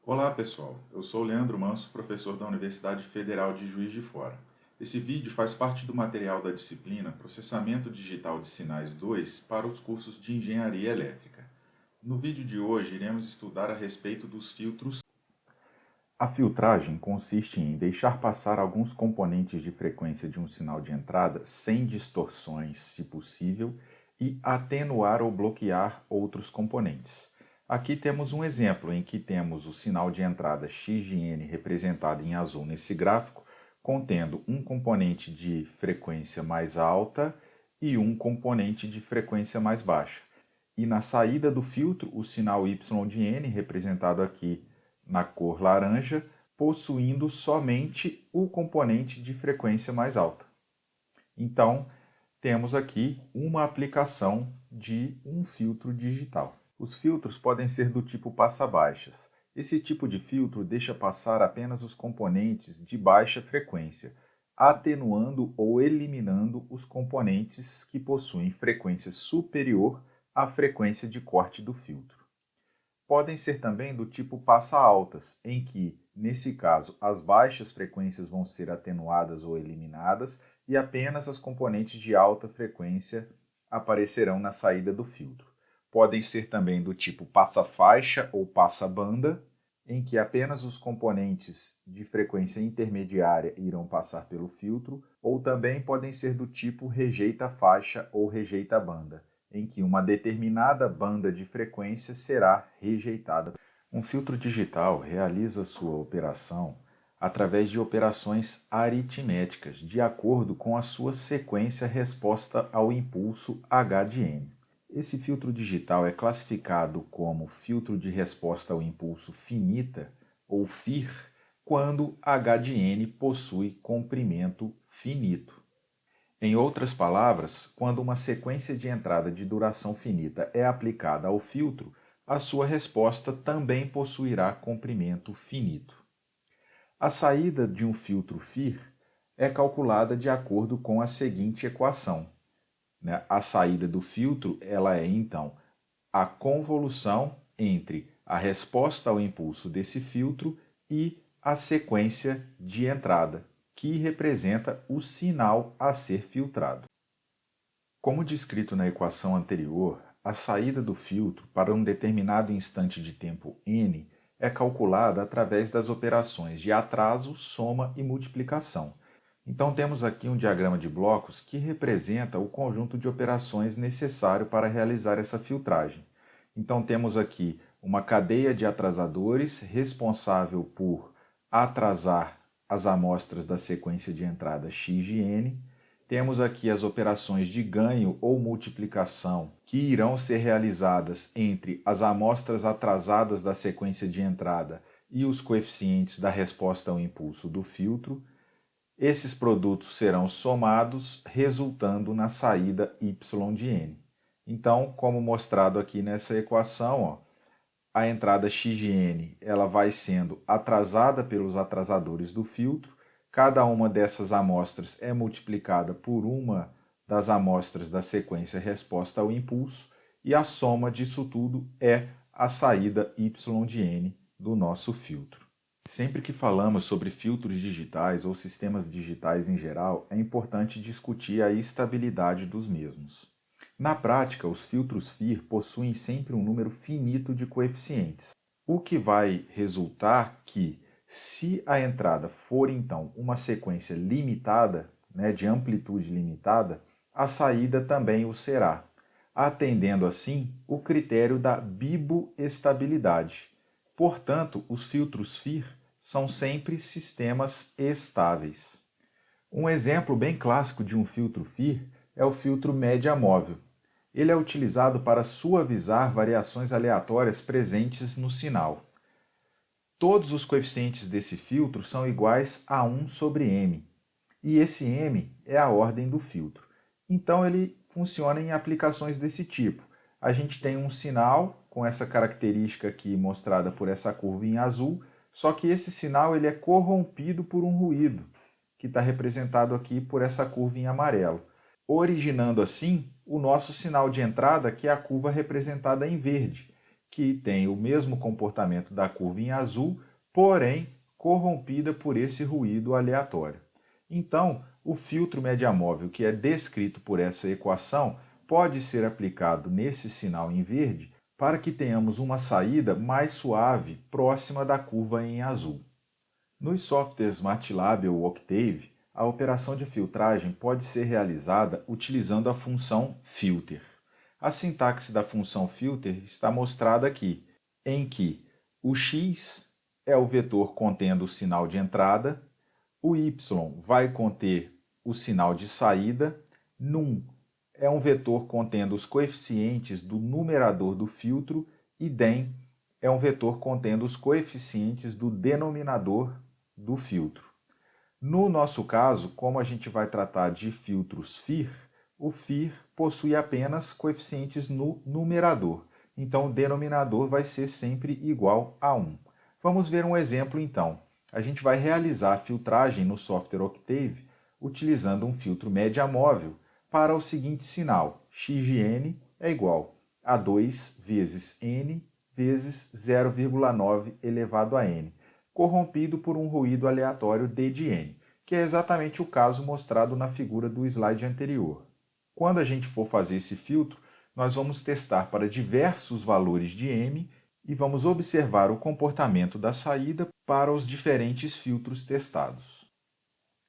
Olá pessoal, eu sou o Leandro Manso, professor da Universidade Federal de Juiz de Fora. Esse vídeo faz parte do material da disciplina Processamento Digital de Sinais 2 para os cursos de Engenharia Elétrica. No vídeo de hoje iremos estudar a respeito dos filtros. A filtragem consiste em deixar passar alguns componentes de frequência de um sinal de entrada sem distorções, se possível, e atenuar ou bloquear outros componentes. Aqui temos um exemplo em que temos o sinal de entrada x de n representado em azul nesse gráfico, contendo um componente de frequência mais alta e um componente de frequência mais baixa. E na saída do filtro, o sinal y de n, representado aqui na cor laranja, possuindo somente o componente de frequência mais alta. Então, temos aqui uma aplicação de um filtro digital. Os filtros podem ser do tipo passa-baixas. Esse tipo de filtro deixa passar apenas os componentes de baixa frequência, atenuando ou eliminando os componentes que possuem frequência superior à frequência de corte do filtro. Podem ser também do tipo passa-altas, em que, nesse caso, as baixas frequências vão ser atenuadas ou eliminadas e apenas as componentes de alta frequência aparecerão na saída do filtro. Podem ser também do tipo passa-faixa ou passa-banda, em que apenas os componentes de frequência intermediária irão passar pelo filtro, ou também podem ser do tipo rejeita-faixa ou rejeita-banda, em que uma determinada banda de frequência será rejeitada. Um filtro digital realiza sua operação através de operações aritméticas, de acordo com a sua sequência resposta ao impulso H de n. Esse filtro digital é classificado como filtro de resposta ao impulso finita, ou FIR, quando H de n possui comprimento finito. Em outras palavras, quando uma sequência de entrada de duração finita é aplicada ao filtro, a sua resposta também possuirá comprimento finito. A saída de um filtro FIR é calculada de acordo com a seguinte equação. A saída do filtro ela é, então, a convolução entre a resposta ao impulso desse filtro e a sequência de entrada, que representa o sinal a ser filtrado. Como descrito na equação anterior, a saída do filtro para um determinado instante de tempo n é calculada através das operações de atraso, soma e multiplicação. Então temos aqui um diagrama de blocos que representa o conjunto de operações necessário para realizar essa filtragem. Então temos aqui uma cadeia de atrasadores responsável por atrasar as amostras da sequência de entrada x de n. Temos aqui as operações de ganho ou multiplicação que irão ser realizadas entre as amostras atrasadas da sequência de entrada e os coeficientes da resposta ao impulso do filtro. Esses produtos serão somados, resultando na saída y de n. Então, como mostrado aqui nessa equação, a entrada x de n ela vai sendo atrasada pelos atrasadores do filtro. Cada uma dessas amostras é multiplicada por uma das amostras da sequência resposta ao impulso, e a soma disso tudo é a saída y de n do nosso filtro. Sempre que falamos sobre filtros digitais ou sistemas digitais em geral, é importante discutir a estabilidade dos mesmos. Na prática, os filtros FIR possuem sempre um número finito de coeficientes, o que vai resultar que, se a entrada for então uma sequência limitada, de amplitude limitada, a saída também o será, atendendo assim o critério da biboestabilidade. Portanto, os filtros FIR são sempre sistemas estáveis. Um exemplo bem clássico de um filtro FIR é o filtro média móvel. Ele é utilizado para suavizar variações aleatórias presentes no sinal. Todos os coeficientes desse filtro são iguais a 1 sobre m, e esse m é a ordem do filtro. Então ele funciona em aplicações desse tipo. A gente tem um sinal com essa característica aqui mostrada por essa curva em azul, só que esse sinal ele é corrompido por um ruído, que está representado aqui por essa curva em amarelo, originando assim o nosso sinal de entrada, que é a curva representada em verde, que tem o mesmo comportamento da curva em azul, porém corrompida por esse ruído aleatório. Então, o filtro média-móvel que é descrito por essa equação pode ser aplicado nesse sinal em verde para que tenhamos uma saída mais suave próxima da curva em azul. Nos softwares MATLAB ou Octave, a operação de filtragem pode ser realizada utilizando a função filter. A sintaxe da função filter está mostrada aqui, em que o x é o vetor contendo o sinal de entrada, o y vai conter o sinal de saída, num é um vetor contendo os coeficientes do numerador do filtro e den é um vetor contendo os coeficientes do denominador do filtro. No nosso caso, como a gente vai tratar de filtros FIR, o FIR possui apenas coeficientes no numerador, então o denominador vai ser sempre igual a 1. Vamos ver um exemplo então. A gente vai realizar a filtragem no software Octave utilizando um filtro média móvel para o seguinte sinal: x de n é igual a 2 vezes n vezes 0,9 elevado a n, corrompido por um ruído aleatório d de n, que é exatamente o caso mostrado na figura do slide anterior. Quando a gente for fazer esse filtro, nós vamos testar para diversos valores de m e vamos observar o comportamento da saída para os diferentes filtros testados.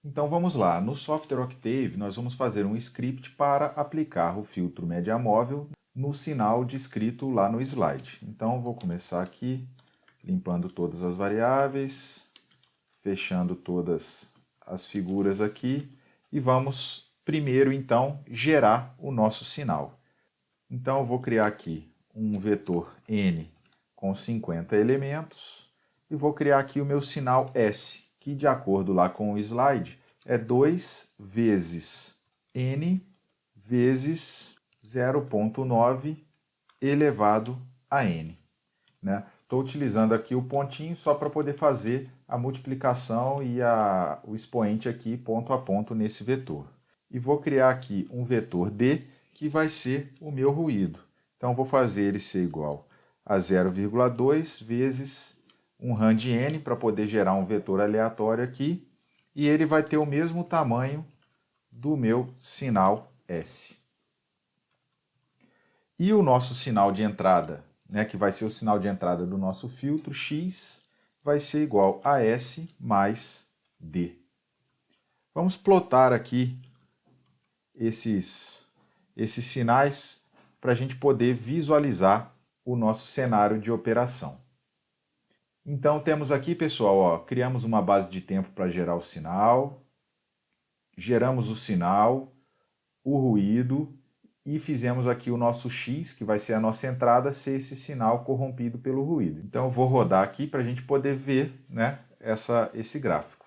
Então vamos lá, no software Octave nós vamos fazer um script para aplicar o filtro média móvel no sinal descrito lá no slide. Então vou começar aqui, limpando todas as variáveis, fechando todas as figuras aqui e vamos primeiro então gerar o nosso sinal. Então eu vou criar aqui um vetor n com 50 elementos e vou criar aqui o meu sinal S, que de acordo lá com o slide é 2 vezes n vezes 0,9 elevado a n. Estou utilizando aqui o pontinho só para poder fazer a multiplicação e o expoente aqui ponto a ponto nesse vetor. E vou criar aqui um vetor d, que vai ser o meu ruído. Então, vou fazer ele ser igual a 0,2 vezes um rand de n, para poder gerar um vetor aleatório aqui. E ele vai ter o mesmo tamanho do meu sinal S. E o nosso sinal de entrada, que vai ser o sinal de entrada do nosso filtro, x, vai ser igual a S mais D. Vamos plotar aqui esses sinais para a gente poder visualizar o nosso cenário de operação. Então temos aqui, pessoal, criamos uma base de tempo para gerar o sinal, geramos o sinal, o ruído, e fizemos aqui o nosso x, que vai ser a nossa entrada, ser esse sinal corrompido pelo ruído. Então eu vou rodar aqui para a gente poder ver esse gráfico.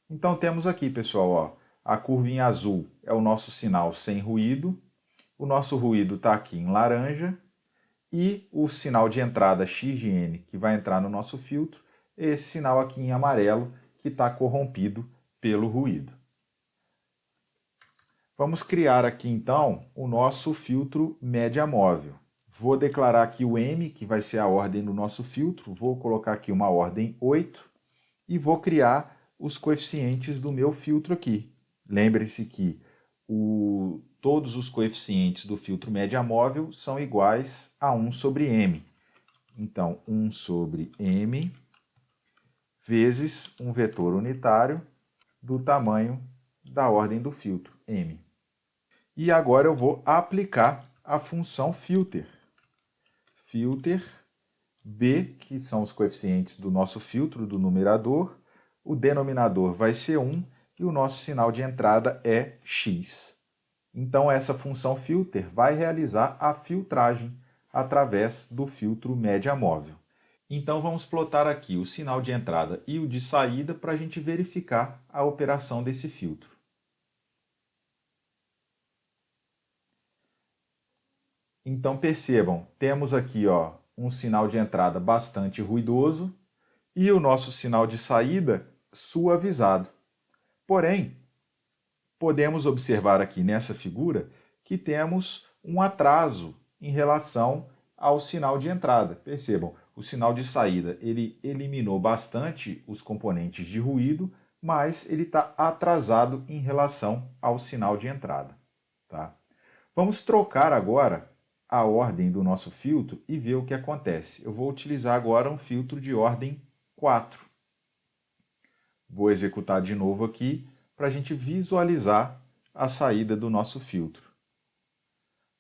Então temos aqui, pessoal, a curvinha azul é o nosso sinal sem ruído, o nosso ruído está aqui em laranja, e o sinal de entrada x de n, que vai entrar no nosso filtro, é esse sinal aqui em amarelo, que está corrompido pelo ruído. Vamos criar aqui então o nosso filtro média móvel. Vou declarar aqui o m, que vai ser a ordem do nosso filtro, vou colocar aqui uma ordem 8 e vou criar os coeficientes do meu filtro aqui. Lembre-se que todos os coeficientes do filtro média móvel são iguais a 1 sobre m. Então, 1 sobre m vezes um vetor unitário do tamanho da ordem do filtro, m. E agora eu vou aplicar a função filter. Filter b, que são os coeficientes do nosso filtro, do numerador, o denominador vai ser 1 e o nosso sinal de entrada é x. Então essa função filter vai realizar a filtragem através do filtro média móvel. Então vamos plotar aqui o sinal de entrada e o de saída para a gente verificar a operação desse filtro. Então percebam, temos aqui um sinal de entrada bastante ruidoso e o nosso sinal de saída suavizado. Porém, podemos observar aqui nessa figura que temos um atraso em relação ao sinal de entrada. Percebam, o sinal de saída ele eliminou bastante os componentes de ruído, mas ele está atrasado em relação ao sinal de entrada. Tá? Vamos trocar agora a ordem do nosso filtro e ver o que acontece. Eu vou utilizar agora um filtro de ordem 4. Vou executar de novo aqui para a gente visualizar a saída do nosso filtro.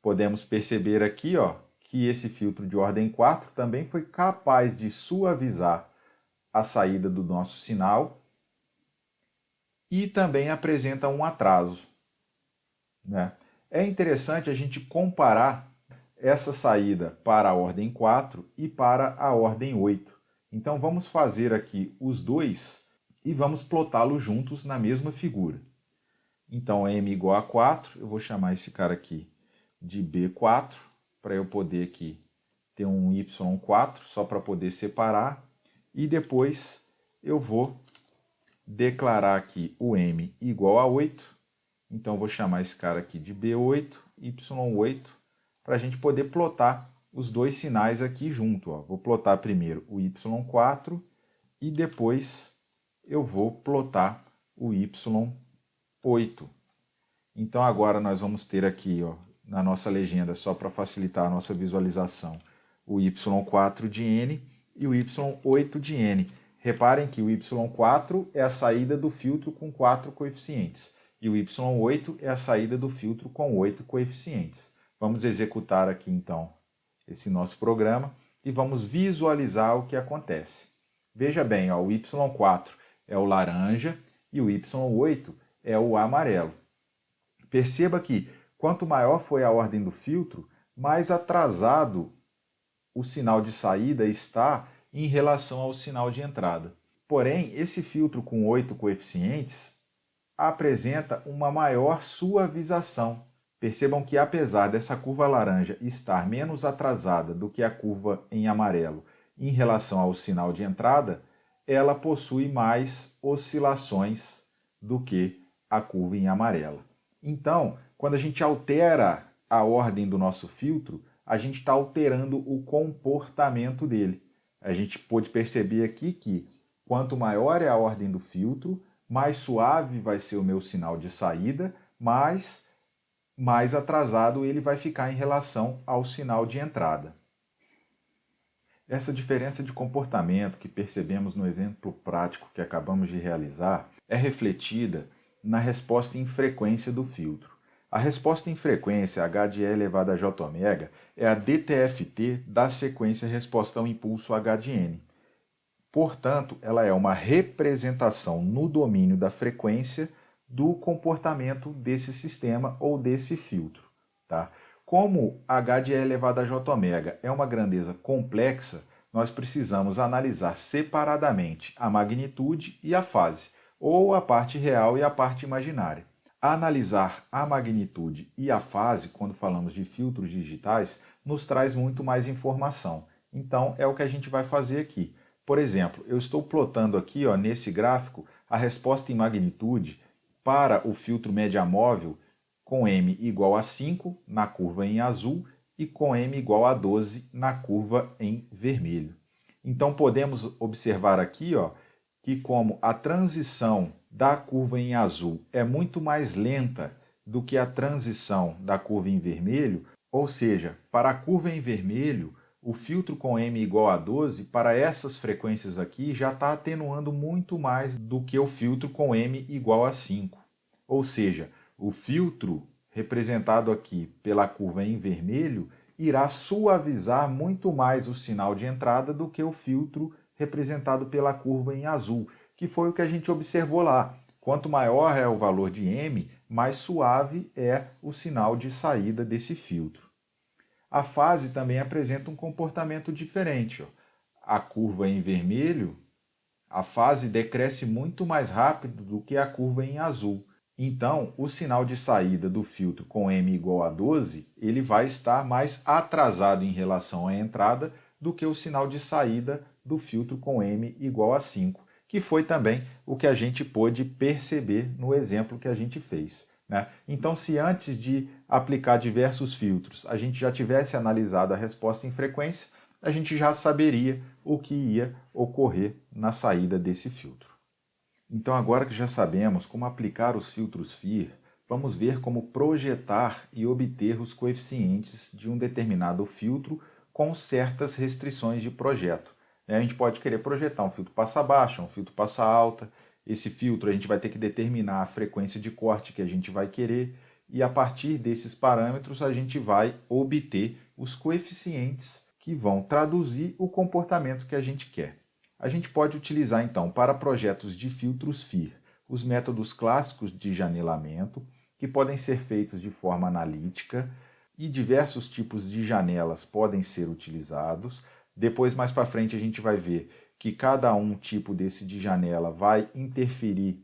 Podemos perceber aqui, ó, que esse filtro de ordem 4 também foi capaz de suavizar a saída do nosso sinal e também apresenta um atraso, né? É interessante a gente comparar essa saída para a ordem 4 e para a ordem 8. Então vamos fazer aqui os dois e vamos plotá-los juntos na mesma figura. Então m igual a 4, eu vou chamar esse cara aqui de B4, para eu poder aqui ter um Y4, só para poder separar. E depois eu vou declarar aqui o M igual a 8. Então, vou chamar esse cara aqui de B8, Y8, para a gente poder plotar os dois sinais aqui junto. Ó. Vou plotar primeiro o Y4 e depois eu vou plotar o Y8. Então, agora nós vamos ter aqui, ó, na nossa legenda, só para facilitar a nossa visualização, o Y4 de N e o Y8 de N. Reparem que o Y4 é a saída do filtro com 4 coeficientes e o Y8 é a saída do filtro com 8 coeficientes. Vamos executar aqui então esse nosso programa e vamos visualizar o que acontece. Veja bem, ó, o Y4 é o laranja e o Y8 é o amarelo. Perceba que quanto maior foi a ordem do filtro, mais atrasado o sinal de saída está em relação ao sinal de entrada. Porém, esse filtro com 8 coeficientes apresenta uma maior suavização. Percebam que apesar dessa curva laranja estar menos atrasada do que a curva em amarelo em relação ao sinal de entrada, ela possui mais oscilações do que a curva em amarela. Então, quando a gente altera a ordem do nosso filtro, a gente está alterando o comportamento dele. A gente pode perceber aqui que quanto maior é a ordem do filtro, mais suave vai ser o meu sinal de saída, mais atrasado ele vai ficar em relação ao sinal de entrada. Essa diferença de comportamento que percebemos no exemplo prático que acabamos de realizar é refletida na resposta em frequência do filtro. A resposta em frequência H de E elevado a J ômega é a DTFT da sequência resposta ao impulso H de N. Portanto, ela é uma representação no domínio da frequência do comportamento desse sistema ou desse filtro. Tá? Como H de E elevado a J ômega é uma grandeza complexa, nós precisamos analisar separadamente a magnitude e a fase, ou a parte real e a parte imaginária. Analisar a magnitude e a fase, quando falamos de filtros digitais, nos traz muito mais informação. Então, é o que a gente vai fazer aqui. Por exemplo, eu estou plotando aqui, ó, nesse gráfico, a resposta em magnitude para o filtro média móvel com M igual a 5 na curva em azul e com M igual a 12 na curva em vermelho. Então, podemos observar aqui, ó, que como a transição da curva em azul é muito mais lenta do que a transição da curva em vermelho, ou seja, para a curva em vermelho, o filtro com M igual a 12, para essas frequências aqui, já está atenuando muito mais do que o filtro com M igual a 5. Ou seja, o filtro representado aqui pela curva em vermelho irá suavizar muito mais o sinal de entrada do que o filtro representado pela curva em azul, que foi o que a gente observou lá. Quanto maior é o valor de M, mais suave é o sinal de saída desse filtro. A fase também apresenta um comportamento diferente. Ó. A curva em vermelho, a fase decresce muito mais rápido do que a curva em azul. Então, o sinal de saída do filtro com M igual a 12, ele vai estar mais atrasado em relação à entrada do que o sinal de saída do filtro com M igual a 5, que foi também o que a gente pôde perceber no exemplo que a gente fez. né? Então, se antes de aplicar diversos filtros a gente já tivesse analisado a resposta em frequência, a gente já saberia o que ia ocorrer na saída desse filtro. Então, agora que já sabemos como aplicar os filtros FIR, vamos ver como projetar e obter os coeficientes de um determinado filtro com certas restrições de projeto. A gente pode querer projetar um filtro passa baixa, um filtro passa alta. Esse filtro a gente vai ter que determinar a frequência de corte que a gente vai querer e a partir desses parâmetros a gente vai obter os coeficientes que vão traduzir o comportamento que a gente quer. A gente pode utilizar então para projetos de filtros FIR os métodos clássicos de janelamento, que podem ser feitos de forma analítica e diversos tipos de janelas podem ser utilizados. Depois, mais para frente, a gente vai ver que cada tipo desse de janela vai interferir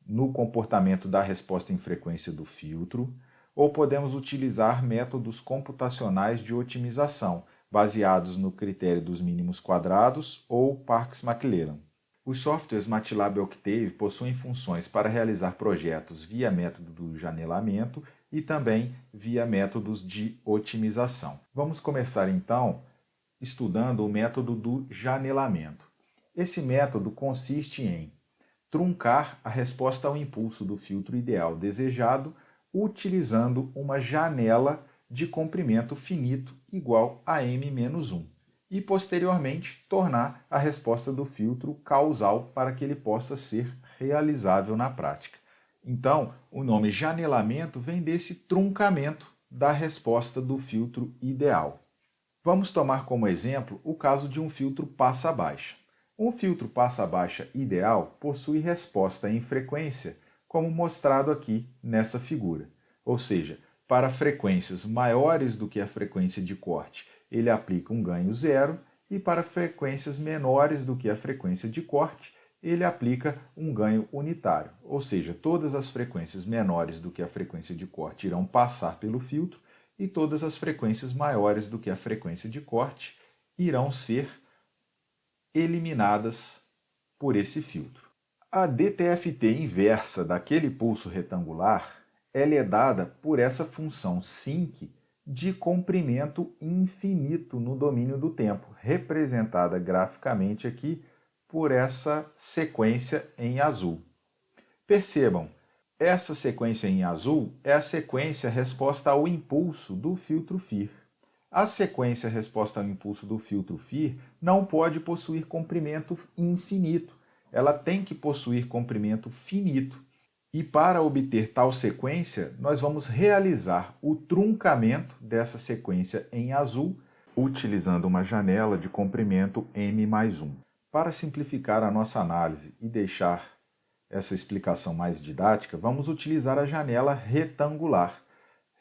no comportamento da resposta em frequência do filtro, ou podemos utilizar métodos computacionais de otimização, baseados no critério dos mínimos quadrados ou Parkes-McLellan. Os softwares MATLAB e Octave possuem funções para realizar projetos via método do janelamento e também via métodos de otimização. Vamos começar então estudando o método do janelamento. Esse método consiste em truncar a resposta ao impulso do filtro ideal desejado utilizando uma janela de comprimento finito igual a m-1 e, posteriormente, tornar a resposta do filtro causal para que ele possa ser realizável na prática. Então, o nome janelamento vem desse truncamento da resposta do filtro ideal. Vamos tomar como exemplo o caso de um filtro passa-baixa. Um filtro passa-baixa ideal possui resposta em frequência, como mostrado aqui nessa figura. Ou seja, para frequências maiores do que a frequência de corte, ele aplica um ganho zero, e para frequências menores do que a frequência de corte, ele aplica um ganho unitário. Ou seja, todas as frequências menores do que a frequência de corte irão passar pelo filtro, e todas as frequências maiores do que a frequência de corte irão ser eliminadas por esse filtro. A DTFT inversa daquele pulso retangular ela é dada por essa função sinc de comprimento infinito no domínio do tempo, representada graficamente aqui por essa sequência em azul. Percebam, essa sequência em azul é a sequência resposta ao impulso do filtro FIR. A sequência resposta ao impulso do filtro FIR não pode possuir comprimento infinito, ela tem que possuir comprimento finito. E para obter tal sequência, nós vamos realizar o truncamento dessa sequência em azul, utilizando uma janela de comprimento m+1. Para simplificar a nossa análise e deixar essa explicação mais didática, vamos utilizar a janela retangular,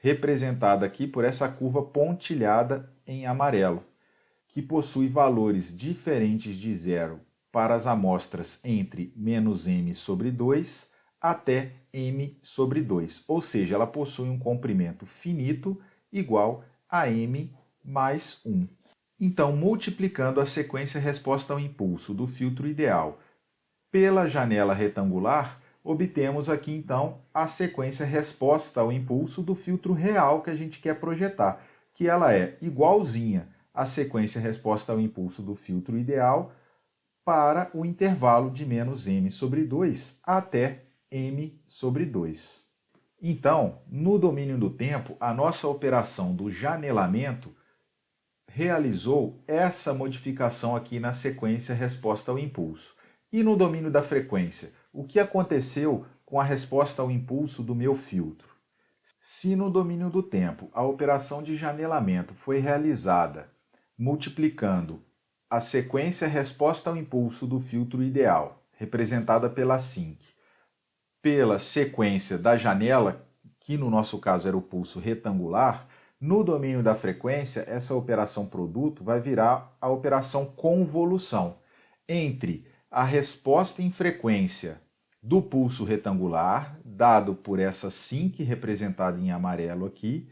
representada aqui por essa curva pontilhada em amarelo, que possui valores diferentes de zero para as amostras entre -m/2 até m/2, ou seja, ela possui um comprimento finito igual a m+1. Então, multiplicando a sequência resposta ao impulso do filtro ideal pela janela retangular, obtemos aqui então a sequência resposta ao impulso do filtro real que a gente quer projetar, que ela é igualzinha à sequência resposta ao impulso do filtro ideal para o intervalo de -m/2 até m/2. Então, no domínio do tempo, a nossa operação do janelamento realizou essa modificação aqui na sequência resposta ao impulso. E no domínio da frequência, o que aconteceu com a resposta ao impulso do meu filtro? Se no domínio do tempo a operação de janelamento foi realizada multiplicando a sequência resposta ao impulso do filtro ideal, representada pela sinc, pela sequência da janela, que no nosso caso era o pulso retangular, no domínio da frequência, essa operação produto vai virar a operação convolução entre a resposta em frequência do pulso retangular, dado por essa sinc representada em amarelo aqui,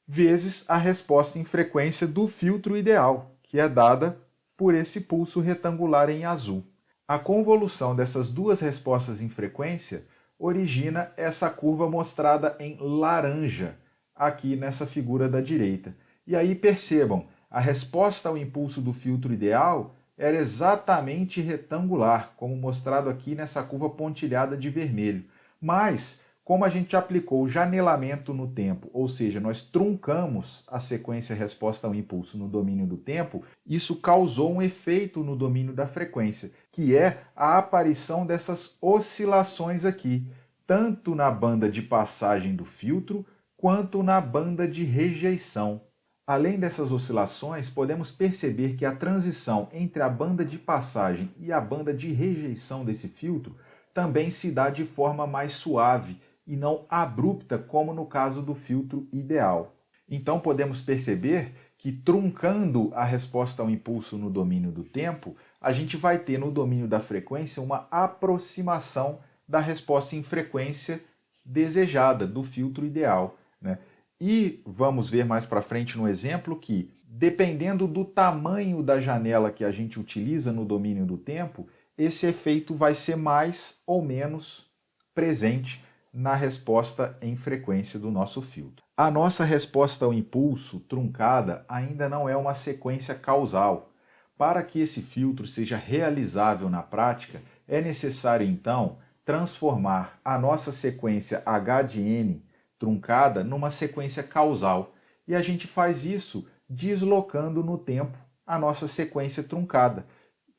vezes a resposta em frequência do filtro ideal, que é dada por esse pulso retangular em azul. A convolução dessas duas respostas em frequência origina essa curva mostrada em laranja, aqui nessa figura da direita. E aí percebam, a resposta ao impulso do filtro ideal era exatamente retangular, como mostrado aqui nessa curva pontilhada de vermelho. Mas, como a gente aplicou o janelamento no tempo, ou seja, nós truncamos a sequência resposta ao impulso no domínio do tempo, isso causou um efeito no domínio da frequência, que é a aparição dessas oscilações aqui, tanto na banda de passagem do filtro, quanto na banda de rejeição. Além dessas oscilações, podemos perceber que a transição entre a banda de passagem e a banda de rejeição desse filtro também se dá de forma mais suave e não abrupta, como no caso do filtro ideal. Então podemos perceber que, truncando a resposta ao impulso no domínio do tempo, a gente vai ter no domínio da frequência uma aproximação da resposta em frequência desejada, do filtro ideal, né? E vamos ver mais para frente no exemplo que, dependendo do tamanho da janela que a gente utiliza no domínio do tempo, esse efeito vai ser mais ou menos presente na resposta em frequência do nosso filtro. A nossa resposta ao impulso truncada ainda não é uma sequência causal. Para que esse filtro seja realizável na prática, é necessário então transformar a nossa sequência H de N truncada numa sequência causal. E a gente faz isso deslocando no tempo a nossa sequência truncada,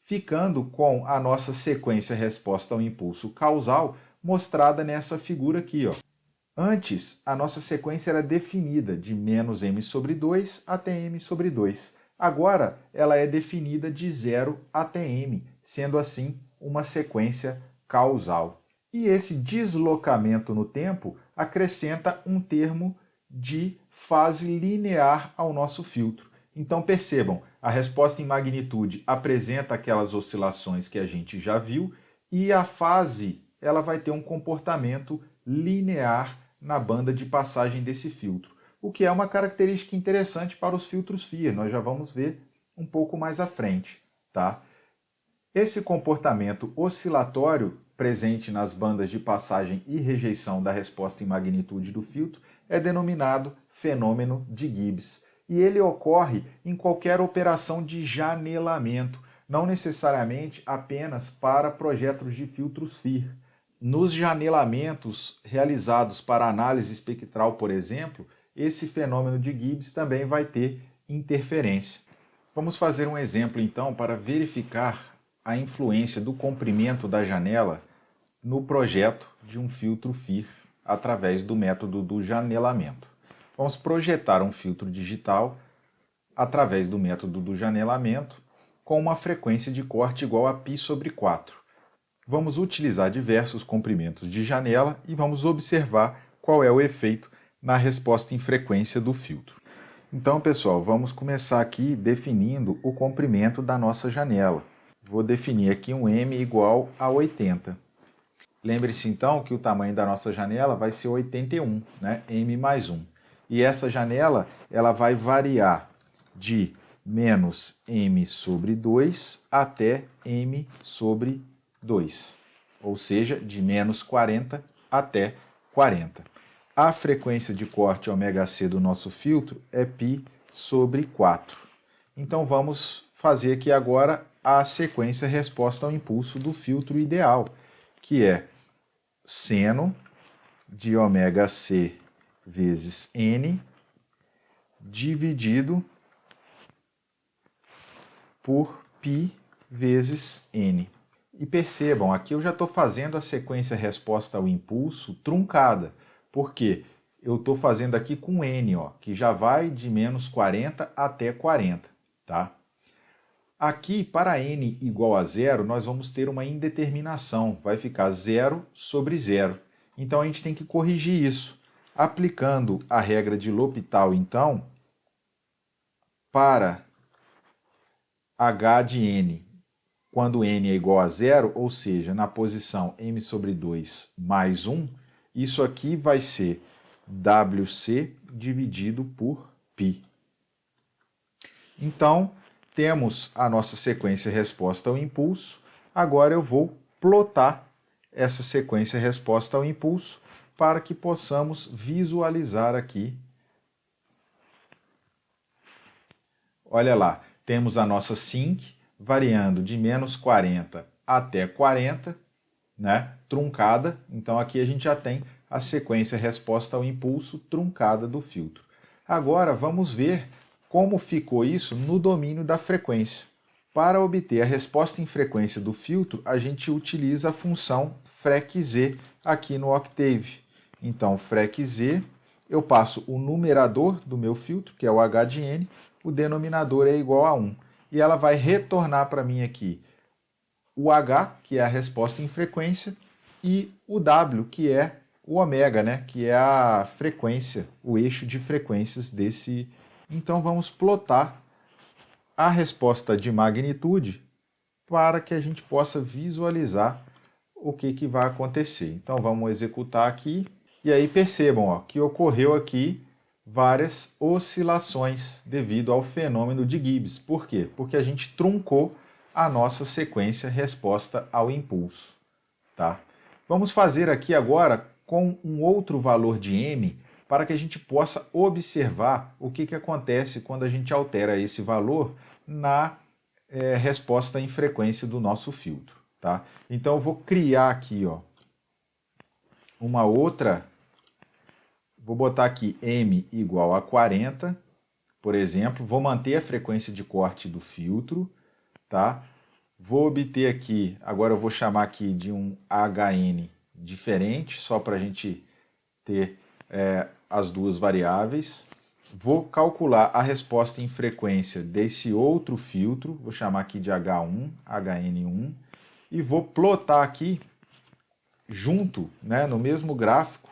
ficando com a nossa sequência resposta ao impulso causal mostrada nessa figura aqui, ó. Antes, a nossa sequência era definida de menos m sobre 2 até m sobre 2. Agora, ela é definida de 0 até m, sendo assim uma sequência causal. E esse deslocamento no tempo acrescenta um termo de fase linear ao nosso filtro. Então percebam, a resposta em magnitude apresenta aquelas oscilações que a gente já viu e a fase ela vai ter um comportamento linear na banda de passagem desse filtro, o que é uma característica interessante para os filtros FIR, nós já vamos ver um pouco mais à frente, tá? Esse comportamento oscilatório presente nas bandas de passagem e rejeição da resposta em magnitude do filtro é denominado fenômeno de Gibbs. E ele ocorre em qualquer operação de janelamento, não necessariamente apenas para projetos de filtros FIR. Nos janelamentos realizados para análise espectral, por exemplo, esse fenômeno de Gibbs também vai ter interferência. Vamos fazer um exemplo então para verificar a influência do comprimento da janela no projeto de um filtro FIR através do método do janelamento. Vamos projetar um filtro digital através do método do janelamento com uma frequência de corte igual a π sobre 4. Vamos utilizar diversos comprimentos de janela e vamos observar qual é o efeito na resposta em frequência do filtro. Então, pessoal, vamos começar aqui definindo o comprimento da nossa janela. Vou definir aqui um m igual a 80. Lembre-se então que o tamanho da nossa janela vai ser 81, né? m mais 1. E essa janela ela vai variar de menos m sobre 2 até m sobre 2, ou seja, de menos 40 até 40. A frequência de corte ωc do nosso filtro é π sobre 4. Então vamos fazer aqui agora a sequência resposta ao impulso do filtro ideal, que é seno de ωc vezes n dividido por π vezes n. E percebam, aqui eu já estou fazendo a sequência resposta ao impulso truncada, porque eu estou fazendo aqui com n, ó, que já vai de menos 40 até 40. Tá? Aqui, para n igual a zero, nós vamos ter uma indeterminação, vai ficar 0 sobre 0. Então a gente tem que corrigir isso. Aplicando a regra de L'Hopital, então, para h de n, quando n é igual a zero, ou seja, na posição m sobre 2 mais 1, isso aqui vai ser WC dividido por π. Então, temos a nossa sequência resposta ao impulso. Agora eu vou plotar essa sequência resposta ao impulso para que possamos visualizar aqui. Olha lá, temos a nossa sync variando de menos 40 até 40, né, truncada. Então aqui a gente já tem a sequência resposta ao impulso truncada do filtro. Agora vamos ver como ficou isso no domínio da frequência. Para obter a resposta em frequência do filtro, a gente utiliza a função FREQ-Z aqui no Octave. Então, FREQ-Z, eu passo o numerador do meu filtro, que é o H de N, o denominador é igual a 1. E ela vai retornar para mim aqui o H, que é a resposta em frequência, e o W, que é o ômega, né? Que é a frequência, o eixo de frequências desse. Então vamos plotar a resposta de magnitude para que a gente possa visualizar o que vai acontecer. Então vamos executar aqui, e aí percebam ó, que ocorreu aqui várias oscilações devido ao fenômeno de Gibbs. Por quê? Porque a gente truncou a nossa sequência resposta ao impulso. Tá? Vamos fazer aqui agora com um outro valor de M para que a gente possa observar o que acontece quando a gente altera esse valor na resposta em frequência do nosso filtro. Tá? Então eu vou criar aqui ó, uma outra, vou botar aqui M igual a 40, por exemplo, vou manter a frequência de corte do filtro, tá? Vou obter aqui, agora eu vou chamar aqui de um HN diferente, só para a gente ter as duas variáveis. Vou calcular a resposta em frequência desse outro filtro, vou chamar aqui de H1, HN1, e vou plotar aqui, junto, né, no mesmo gráfico,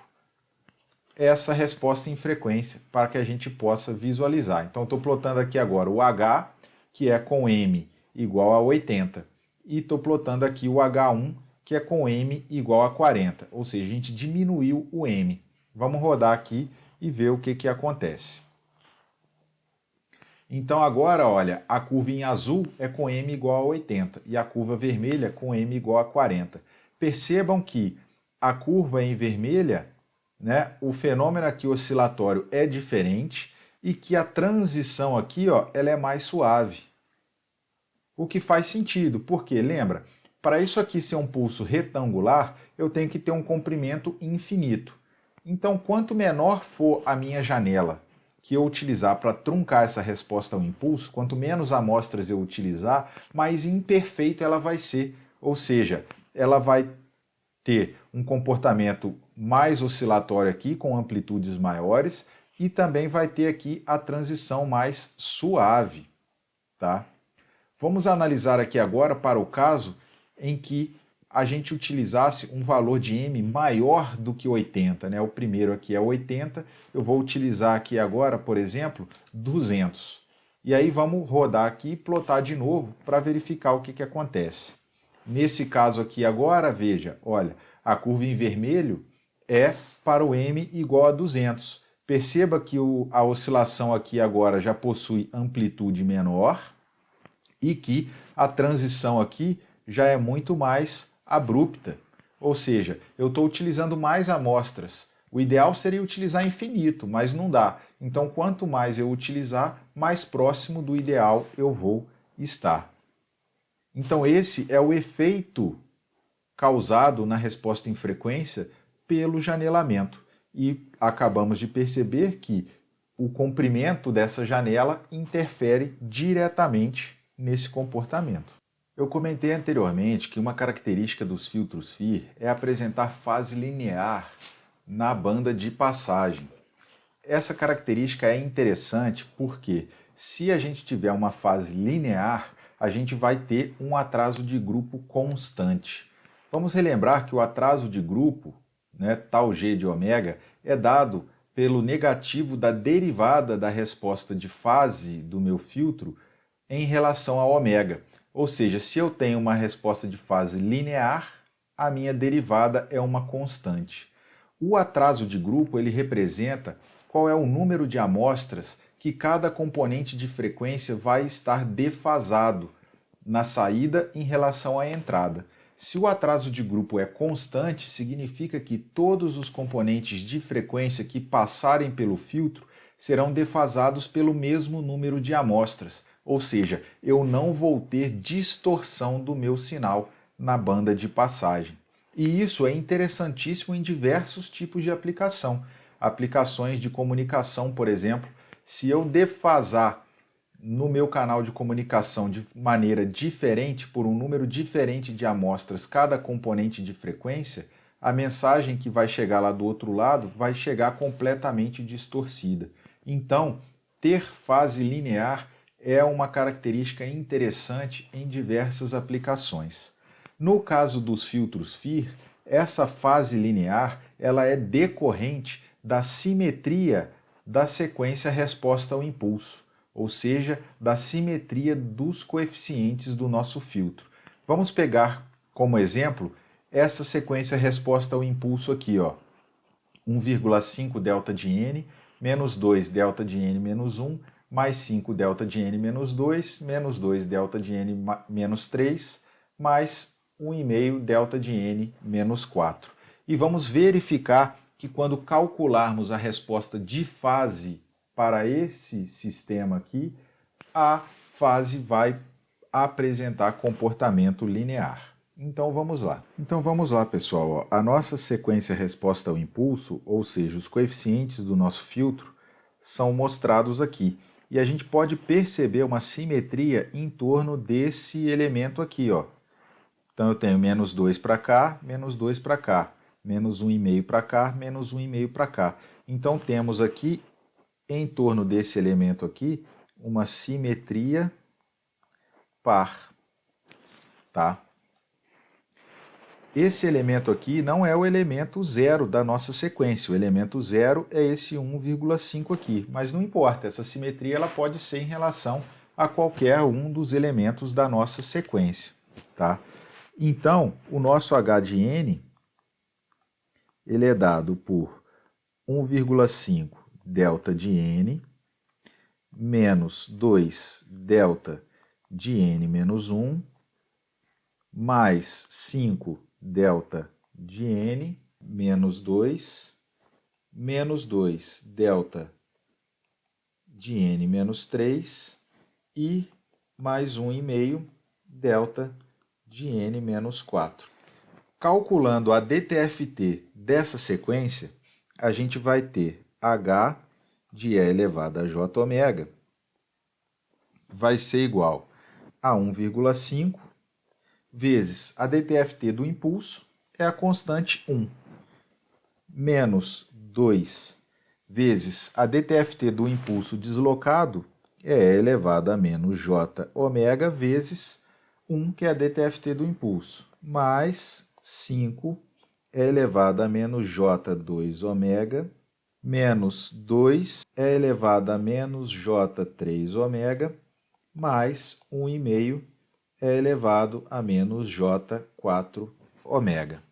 essa resposta em frequência, para que a gente possa visualizar. Então, estou plotando aqui agora o H, que é com M igual a 80, e estou plotando aqui o H1, que é com M igual a 40, ou seja, a gente diminuiu o M. Vamos rodar aqui e ver o que acontece. Então agora, olha, a curva em azul é com M igual a 80 e a curva vermelha com M igual a 40. Percebam que a curva em vermelha, né, o fenômeno aqui oscilatório é diferente e que a transição aqui ó, ela é mais suave. O que faz sentido, porque, lembra, para isso aqui ser um pulso retangular, eu tenho que ter um comprimento infinito. Então, quanto menor for a minha janela que eu utilizar para truncar essa resposta ao impulso, quanto menos amostras eu utilizar, mais imperfeita ela vai ser. Ou seja, ela vai ter um comportamento mais oscilatório aqui, com amplitudes maiores, e também vai ter aqui a transição mais suave. Tá? Vamos analisar aqui agora para o caso em que a gente utilizasse um valor de M maior do que 80, né? O primeiro aqui é 80, eu vou utilizar aqui agora, por exemplo, 200. E aí vamos rodar aqui e plotar de novo para verificar o que acontece. Nesse caso aqui agora, veja, olha, a curva em vermelho é para o M igual a 200. Perceba que a oscilação aqui agora já possui amplitude menor e que a transição aqui já é muito mais abrupta, ou seja, eu estou utilizando mais amostras. O ideal seria utilizar infinito, mas não dá. Então, quanto mais eu utilizar, mais próximo do ideal eu vou estar. Então, esse é o efeito causado na resposta em frequência pelo janelamento. E acabamos de perceber que o comprimento dessa janela interfere diretamente nesse comportamento. Eu comentei anteriormente que uma característica dos filtros FIR é apresentar fase linear na banda de passagem. Essa característica é interessante porque, se a gente tiver uma fase linear, a gente vai ter um atraso de grupo constante. Vamos relembrar que o atraso de grupo, né, tau G de ômega, é dado pelo negativo da derivada da resposta de fase do meu filtro em relação a ômega. Ou seja, se eu tenho uma resposta de fase linear, a minha derivada é uma constante. O atraso de grupo ele representa qual é o número de amostras que cada componente de frequência vai estar defasado na saída em relação à entrada. Se o atraso de grupo é constante, significa que todos os componentes de frequência que passarem pelo filtro serão defasados pelo mesmo número de amostras, ou seja, eu não vou ter distorção do meu sinal na banda de passagem. E isso é interessantíssimo em diversos tipos de aplicação. Aplicações de comunicação, por exemplo, se eu defasar no meu canal de comunicação de maneira diferente, por um número diferente de amostras cada componente de frequência, a mensagem que vai chegar lá do outro lado vai chegar completamente distorcida. Então, ter fase linear é uma característica interessante em diversas aplicações. No caso dos filtros FIR, essa fase linear ela é decorrente da simetria da sequência resposta ao impulso, ou seja, da simetria dos coeficientes do nosso filtro. Vamos pegar como exemplo essa sequência resposta ao impulso aqui, ó. 1,5 delta de n, menos 2 delta de n menos 1, mais 5 delta de n menos 2, menos 2 delta de n menos 3, mais 1,5 delta de n menos 4. E vamos verificar que quando calcularmos a resposta de fase para esse sistema aqui, a fase vai apresentar comportamento linear. Então vamos lá, pessoal. A nossa sequência resposta ao impulso, ou seja, os coeficientes do nosso filtro, são mostrados aqui. E a gente pode perceber uma simetria em torno desse elemento aqui, ó. Então eu tenho menos 2 para cá, menos 2 para cá, menos 1,5 para cá, menos 1,5 para cá. Então temos aqui, em torno desse elemento aqui, uma simetria par, tá? Esse elemento aqui não é o elemento zero da nossa sequência. O elemento zero é esse 1,5 aqui. Mas não importa, essa simetria ela pode ser em relação a qualquer um dos elementos da nossa sequência, tá? Então, o nosso H de n ele é dado por 1,5 delta de n menos 2 delta de n menos 1 mais 5 delta de n menos 2 delta de n menos 3 e mais 1,5 delta de n menos 4. Calculando a DTFT dessa sequência, a gente vai ter h de e elevado a j ômega vai ser igual a 1,5 vezes a DTFT do impulso, é a constante 1, menos 2 vezes a DTFT do impulso deslocado, é e elevado a menos j ômega vezes 1, que é a DTFT do impulso, mais 5 é elevado a menos j2 ômega, menos 2 é elevado a menos j3 ômega, mais 1,5 é elevado a menos j4 ômega.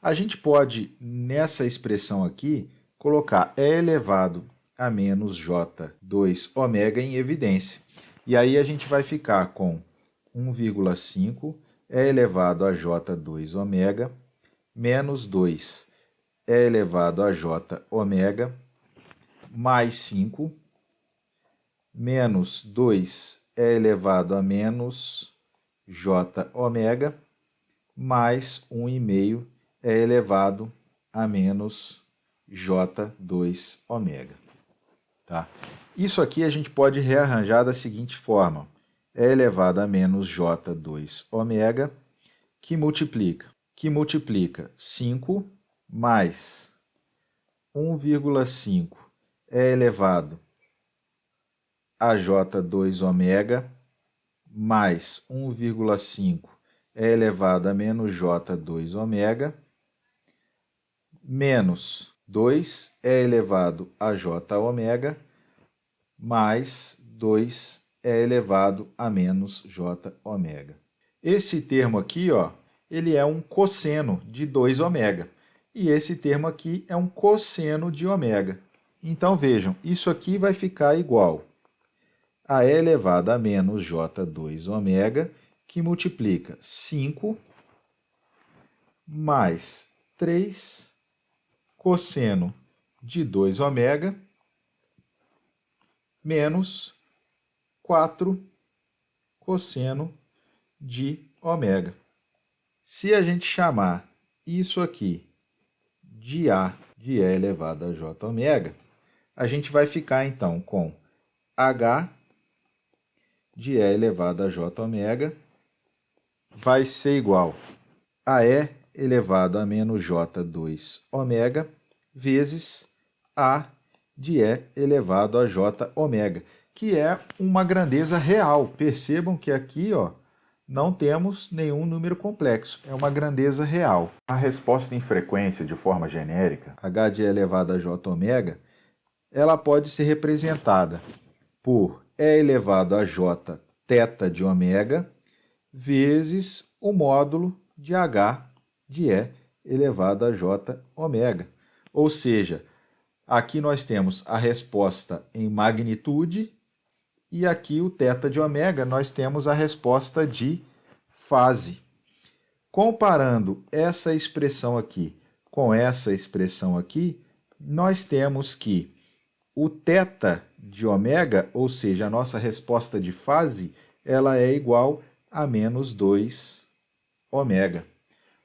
A gente pode, nessa expressão aqui, colocar e elevado a menos j2 ômega em evidência. E aí a gente vai ficar com 1,5 é elevado a j2 ômega, menos 2 é elevado a j ômega, mais 5, menos 2 é elevado a menos j ômega, mais 1,5 é elevado a menos j2 ômega. Tá? Isso aqui a gente pode rearranjar da seguinte forma. É elevado a menos j2 ômega, que multiplica 5 mais 1,5 é elevado a j2 ômega, mais 1,5 é elevado a menos j2 ômega, menos 2 é elevado a j ômega, mais 2 é elevado a menos j ômega. Esse termo aqui, ó, ele é um cosseno de 2 ômega. E esse termo aqui é um cosseno de ômega. Então, vejam, isso aqui vai ficar igual a e elevado a menos j2 ômega, que multiplica 5 mais 3 cosseno de 2ω menos 4 cosseno de ω. Se a gente chamar isso aqui de A de E elevado a jω, a gente vai ficar, então, com H de E elevado a jω vai ser igual a E elevado a menos J2ω vezes A de E elevado a jω, que é uma grandeza real. Percebam que aqui, ó, não temos nenhum número complexo, é uma grandeza real. A resposta em frequência de forma genérica, H de E elevado a jω, ela pode ser representada por E elevado a J θ de ω vezes o módulo de H de E elevado a jω. Ou seja, aqui nós temos a resposta em magnitude e aqui o θ de ω nós temos a resposta de fase. Comparando essa expressão aqui com essa expressão aqui, nós temos que o θ de ω, ou seja, a nossa resposta de fase, ela é igual a menos 2ω.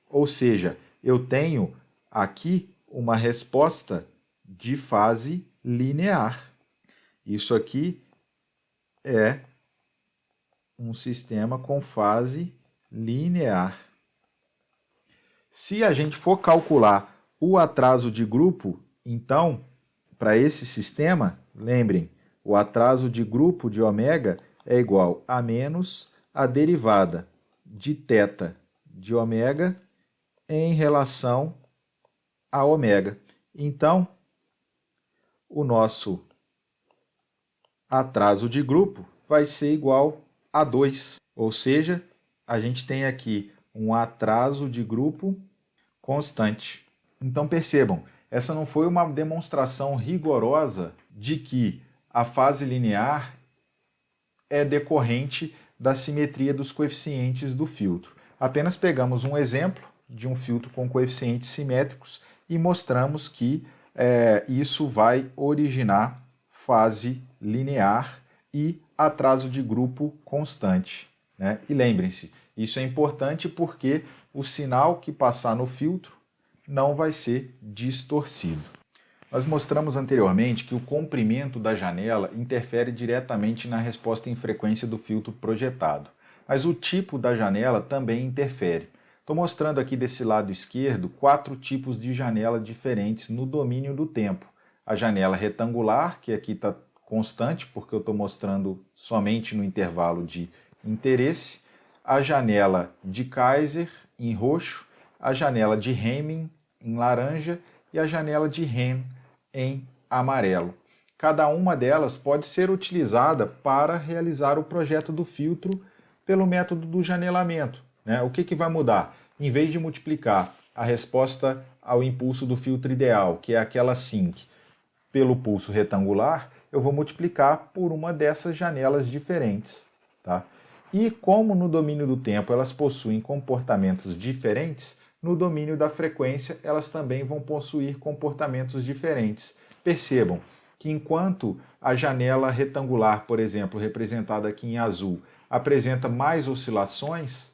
Ou seja, eu tenho aqui uma resposta de fase linear. Isso aqui é um sistema com fase linear. Se a gente for calcular o atraso de grupo, então, para esse sistema, lembrem, o atraso de grupo de ω é igual a menos a derivada de θ de ω em relação a ω. Então, o nosso atraso de grupo vai ser igual a 2. Ou seja, a gente tem aqui um atraso de grupo constante. Então percebam, essa não foi uma demonstração rigorosa de que a fase linear é decorrente da simetria dos coeficientes do filtro. Apenas pegamos um exemplo de um filtro com coeficientes simétricos e mostramos que isso vai originar fase linear e atraso de grupo constante, né? E lembrem-se, isso é importante porque o sinal que passar no filtro não vai ser distorcido. Nós mostramos anteriormente que o comprimento da janela interfere diretamente na resposta em frequência do filtro projetado, mas o tipo da janela também interfere. Estou mostrando aqui desse lado esquerdo 4 tipos de janela diferentes no domínio do tempo. A janela retangular, que aqui está constante, porque eu estou mostrando somente no intervalo de interesse, a janela de Kaiser, em roxo, a janela de Hamming, em laranja, e a janela de Henn, em amarelo. Cada uma delas pode ser utilizada para realizar o projeto do filtro pelo método do janelamento, né? O que vai mudar? Em vez de multiplicar a resposta ao impulso do filtro ideal, que é aquela SYNC, pelo pulso retangular, eu vou multiplicar por uma dessas janelas diferentes, tá? E como no domínio do tempo elas possuem comportamentos diferentes, no domínio da frequência elas também vão possuir comportamentos diferentes. Percebam que enquanto a janela retangular, por exemplo, representada aqui em azul, apresenta mais oscilações,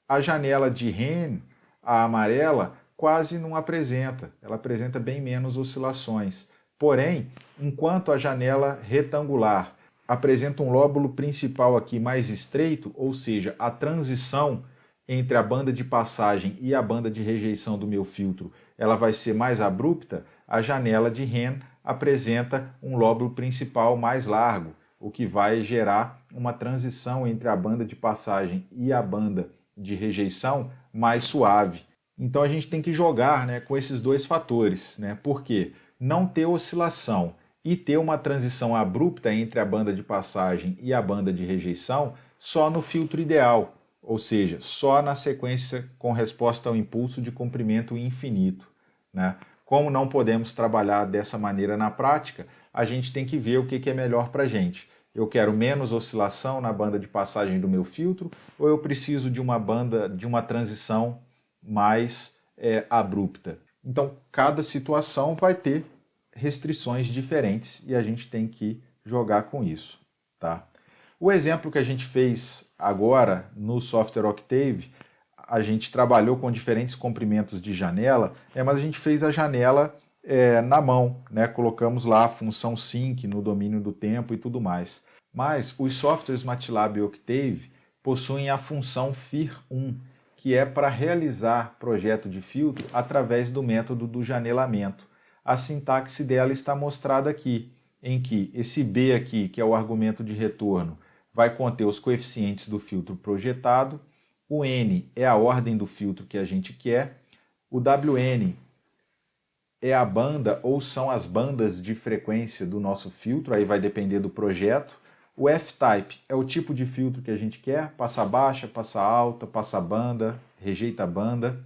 a janela de Henn, a amarela, quase não apresenta, ela apresenta bem menos oscilações. Porém, enquanto a janela retangular apresenta um lóbulo principal aqui mais estreito, ou seja, a transição entre a banda de passagem e a banda de rejeição do meu filtro, ela vai ser mais abrupta, a janela de Henn apresenta um lóbulo principal mais largo, o que vai gerar uma transição entre a banda de passagem e a banda de rejeição mais suave. Então a gente tem que jogar, né, com esses dois fatores, né? Por quê? Não ter oscilação e ter uma transição abrupta entre a banda de passagem e a banda de rejeição só no filtro ideal, ou seja, só na sequência com resposta ao impulso de comprimento infinito, né? Como não podemos trabalhar dessa maneira na prática, a gente tem que ver o que é melhor para a gente. Eu quero menos oscilação na banda de passagem do meu filtro ou eu preciso de uma transição mais abrupta. Então, cada situação vai ter restrições diferentes e a gente tem que jogar com isso, tá? O exemplo que a gente fez agora no software Octave, a gente trabalhou com diferentes comprimentos de janela, mas a gente fez a janela na mão, né? Colocamos lá a função sync no domínio do tempo e tudo mais. Mas os softwares MATLAB e Octave possuem a função FIR1, que é para realizar projeto de filtro através do método do janelamento. A sintaxe dela está mostrada aqui, em que esse B aqui, que é o argumento de retorno, vai conter os coeficientes do filtro projetado, o N é a ordem do filtro que a gente quer, o WN é a banda ou são as bandas de frequência do nosso filtro, aí vai depender do projeto, o F-type é o tipo de filtro que a gente quer, passa baixa, passa alta, passa banda, rejeita banda,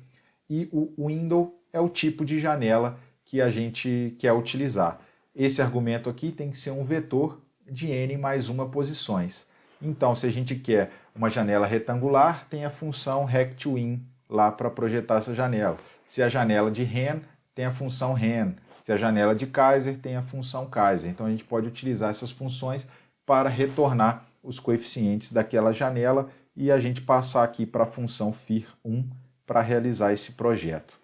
e o window é o tipo de janela que a gente quer utilizar. Esse argumento aqui tem que ser um vetor de n mais 1 posições. Então, se a gente quer uma janela retangular, tem a função rect_win lá para projetar essa janela. Se a janela de Hen, tem a função Hen. Se a janela de Kaiser, tem a função Kaiser. Então, a gente pode utilizar essas funções para retornar os coeficientes daquela janela e a gente passar aqui para a função FIR1 para realizar esse projeto.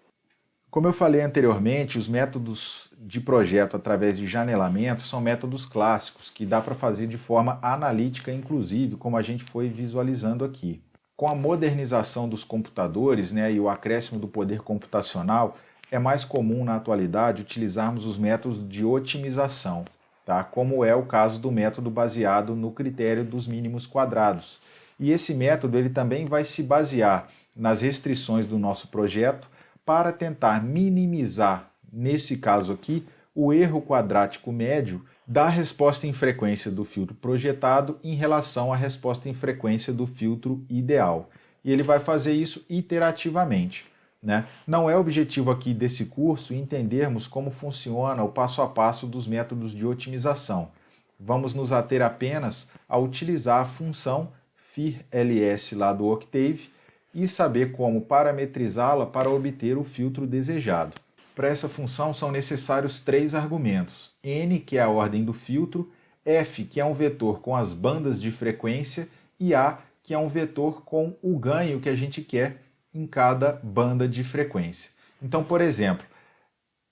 Como eu falei anteriormente, os métodos de projeto através de janelamento são métodos clássicos que dá para fazer de forma analítica, inclusive, como a gente foi visualizando aqui. Com a modernização dos computadores, e o acréscimo do poder computacional, é mais comum na atualidade utilizarmos os métodos de otimização, tá? Como é o caso do método baseado no critério dos mínimos quadrados. E esse método ele também vai se basear nas restrições do nosso projeto para tentar minimizar, nesse caso aqui, o erro quadrático médio da resposta em frequência do filtro projetado em relação à resposta em frequência do filtro ideal. E ele vai fazer isso iterativamente, né? Não é objetivo aqui desse curso entendermos como funciona o passo a passo dos métodos de otimização. Vamos nos ater apenas a utilizar a função FIR-LS lá do Octave e saber como parametrizá-la para obter o filtro desejado. Para essa função são necessários 3 argumentos: n, que é a ordem do filtro, f, que é um vetor com as bandas de frequência, e a, que é um vetor com o ganho que a gente quer em cada banda de frequência. Então, por exemplo,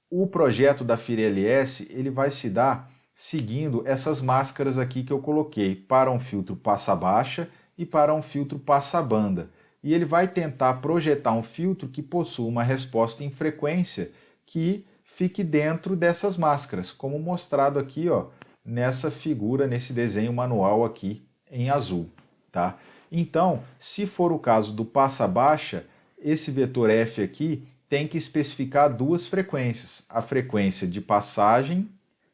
o projeto da FIR-LS ele vai se dar seguindo essas máscaras aqui que eu coloquei para um filtro passa-baixa e para um filtro passa-banda. E ele vai tentar projetar um filtro que possua uma resposta em frequência que fique dentro dessas máscaras, como mostrado aqui, nessa figura, nesse desenho manual aqui em azul, tá? Então, se for o caso do passa-baixa, esse vetor F aqui tem que especificar 2 frequências. A frequência de passagem,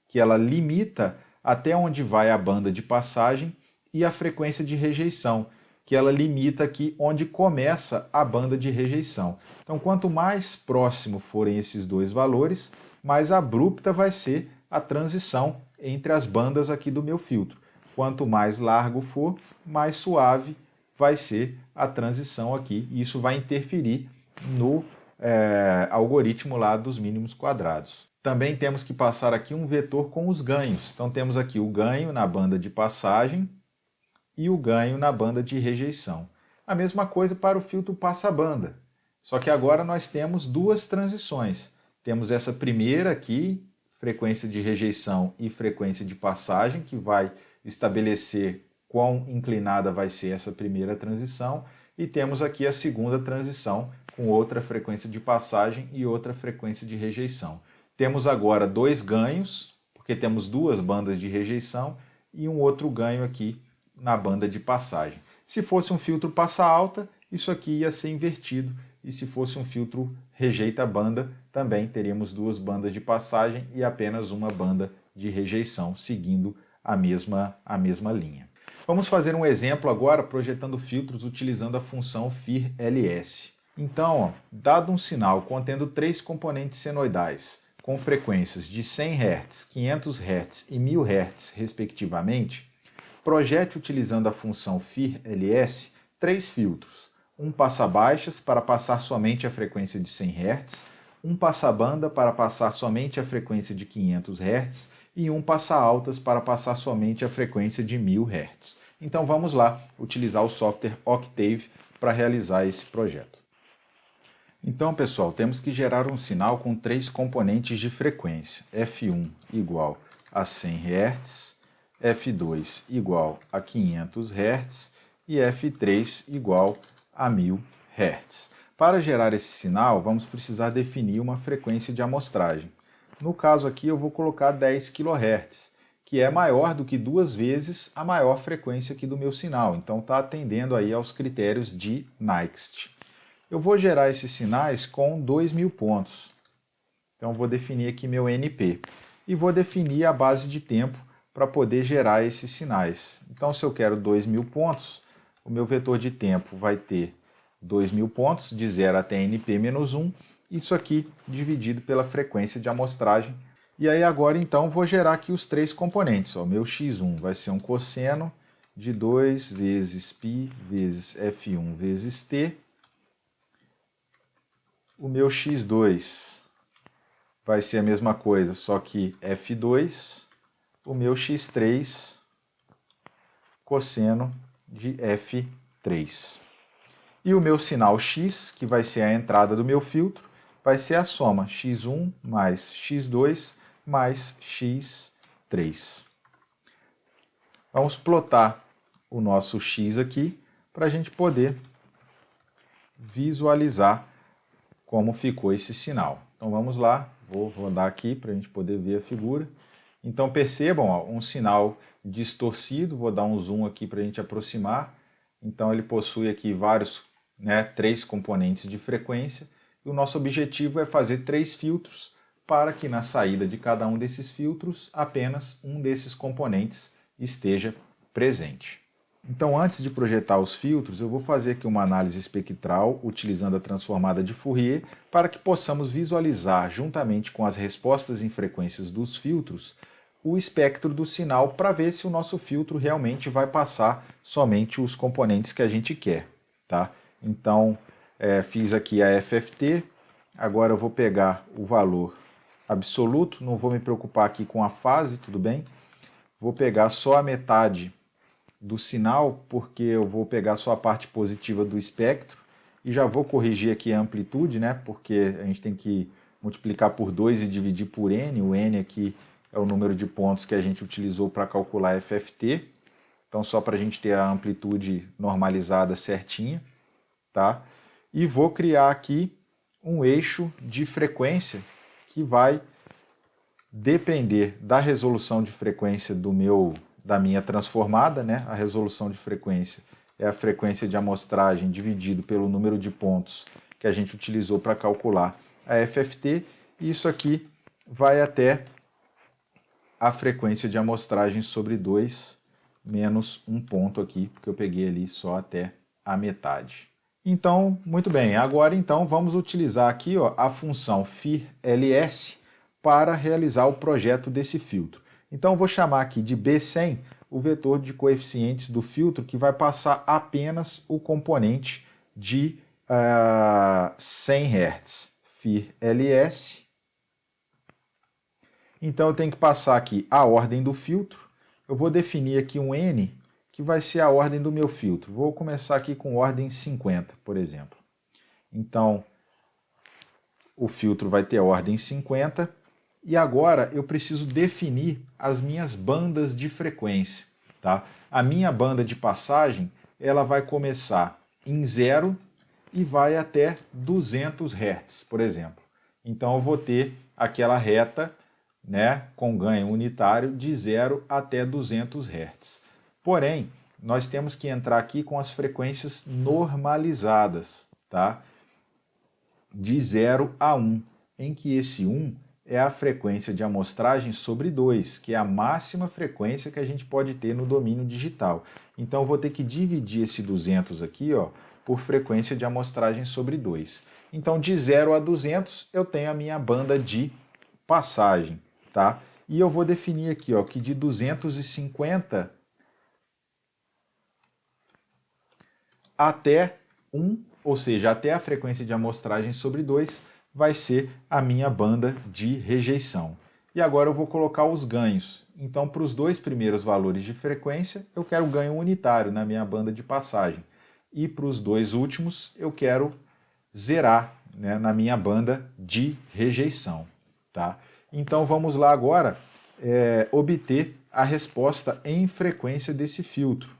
que ela limita até onde vai a banda de passagem, e a frequência de rejeição, que ela limita aqui onde começa a banda de rejeição. Então, quanto mais próximo forem esses 2 valores, mais abrupta vai ser a transição entre as bandas aqui do meu filtro. Quanto mais largo for, mais suave vai ser a transição aqui. E isso vai interferir no algoritmo lá dos mínimos quadrados. Também temos que passar aqui um vetor com os ganhos. Então, temos aqui o ganho na banda de passagem e o ganho na banda de rejeição. A mesma coisa para o filtro passa-banda. Só que agora nós temos 2 transições. Temos essa primeira aqui, frequência de rejeição e frequência de passagem, que vai estabelecer quão inclinada vai ser essa primeira transição. E temos aqui a segunda transição, com outra frequência de passagem e outra frequência de rejeição. Temos agora 2 ganhos, porque temos 2 bandas de rejeição, e um outro ganho aqui na banda de passagem. Se fosse um filtro passa-alta, isso aqui ia ser invertido, e se fosse um filtro rejeita-banda, também teríamos 2 bandas de passagem e apenas uma banda de rejeição, seguindo a mesma linha. Vamos fazer um exemplo agora projetando filtros utilizando a função FIR-LS. Então, dado um sinal contendo 3 componentes senoidais, com frequências de 100 Hz, 500 Hz e 1000 Hz, respectivamente, projete utilizando a função FIR-LS 3 filtros, um passa-baixas para passar somente a frequência de 100 Hz, um passa-banda para passar somente a frequência de 500 Hz e um passa-altas para passar somente a frequência de 1000 Hz. Então vamos lá utilizar o software Octave para realizar esse projeto. Então, pessoal, temos que gerar um sinal com 3 componentes de frequência. F1 igual a 100 Hz, F2 igual a 500 Hz e F3 igual a 1000 Hz. Para gerar esse sinal, vamos precisar definir uma frequência de amostragem. No caso aqui, eu vou colocar 10 kHz, que é maior do que 2 vezes a maior frequência aqui do meu sinal. Então, está atendendo aí aos critérios de Nyquist. Eu vou gerar esses sinais com 2000 pontos. Então, vou definir aqui meu NP. E vou definir a base de tempo para poder gerar esses sinais. Então, se eu quero 2000 pontos, o meu vetor de tempo vai ter 2000 pontos, de 0 até NP-1, isso aqui dividido pela frequência de amostragem. E aí agora, então, vou gerar aqui os 3 componentes. O meu x1 vai ser um cosseno de 2 vezes π vezes f1 vezes t. O meu x2 vai ser a mesma coisa, só que f2. O meu x3 cosseno de f3. E o meu sinal x, que vai ser a entrada do meu filtro, vai ser a soma x1 mais x2 mais x3. Vamos plotar o nosso x aqui para a gente poder visualizar como ficou esse sinal. Então vamos lá, vou rodar aqui para a gente poder ver a figura. Então percebam, ó, um sinal distorcido, vou dar um zoom aqui para a gente aproximar. Então ele possui aqui vários, 3 componentes de frequência. E o nosso objetivo é fazer 3 filtros para que na saída de cada um desses filtros apenas um desses componentes esteja presente. Então, antes de projetar os filtros, eu vou fazer aqui uma análise espectral utilizando a transformada de Fourier para que possamos visualizar, juntamente com as respostas em frequências dos filtros, o espectro do sinal para ver se o nosso filtro realmente vai passar somente os componentes que a gente quer. Tá? Então, fiz aqui a FFT, agora eu vou pegar o valor absoluto, não vou me preocupar aqui com a fase, tudo bem? Vou pegar só a metade do sinal, porque eu vou pegar só a parte positiva do espectro e já vou corrigir aqui a amplitude, né? Porque a gente tem que multiplicar por 2 e dividir por n. O n aqui é o número de pontos que a gente utilizou para calcular a FFT. Então, só para a gente ter a amplitude normalizada certinha, tá? E vou criar aqui um eixo de frequência que vai depender da resolução de frequência da minha transformada, né? A resolução de frequência é a frequência de amostragem dividido pelo número de pontos que a gente utilizou para calcular a FFT, e isso aqui vai até a frequência de amostragem sobre 2 menos um ponto aqui, porque eu peguei ali só até a metade. Então, muito bem, agora então vamos utilizar aqui, ó, a função FIR-LS para realizar o projeto desse filtro. Então eu vou chamar aqui de B100 o vetor de coeficientes do filtro que vai passar apenas o componente de 100 Hz. FIR-LS. Então eu tenho que passar aqui a ordem do filtro. Eu vou definir aqui um N, que vai ser a ordem do meu filtro. Vou começar aqui com ordem 50, por exemplo. Então, o filtro vai ter a ordem 50. E agora eu preciso definir as minhas bandas de frequência. Tá? A minha banda de passagem ela vai começar em 0 e vai até 200 Hz, por exemplo. Então eu vou ter aquela reta, né, com ganho unitário de 0 até 200 Hz. Porém, nós temos que entrar aqui com as frequências normalizadas, tá? De 0 a 1, em que esse 1 é a frequência de amostragem sobre 2, que é a máxima frequência que a gente pode ter no domínio digital. Então, eu vou ter que dividir esse 200 aqui, ó, por frequência de amostragem sobre 2. Então, de 0 a 200, eu tenho a minha banda de passagem, tá? E eu vou definir aqui, ó, que de 250 até 1 ou seja, até a frequência de amostragem sobre 2, vai ser a minha banda de rejeição. E agora eu vou colocar os ganhos. Então, para os dois primeiros valores de frequência, eu quero ganho unitário na minha banda de passagem. E para os dois últimos, eu quero zerar, né, na minha banda de rejeição. Tá? Então, vamos lá agora obter a resposta em frequência desse filtro.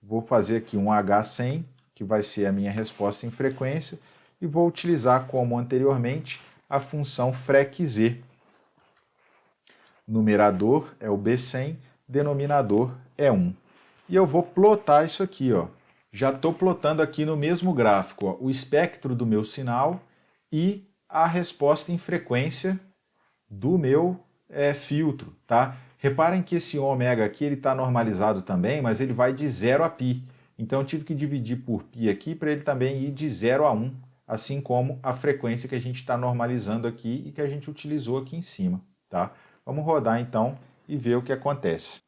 Vou fazer aqui um H100, que vai ser a minha resposta em frequência, e vou utilizar, como anteriormente, a função FREQ-Z. Numerador é o B100, denominador é 1. E eu vou plotar isso aqui, ó. Já estou plotando aqui no mesmo gráfico, ó, o espectro do meu sinal e a resposta em frequência do meu filtro, tá? Reparem que esse ômega aqui está normalizado também, mas ele vai de 0 a π. Então eu tive que dividir por π aqui para ele também ir de 0 a 1, assim como a frequência que a gente está normalizando aqui e que a gente utilizou aqui em cima, tá? Vamos rodar então e ver o que acontece.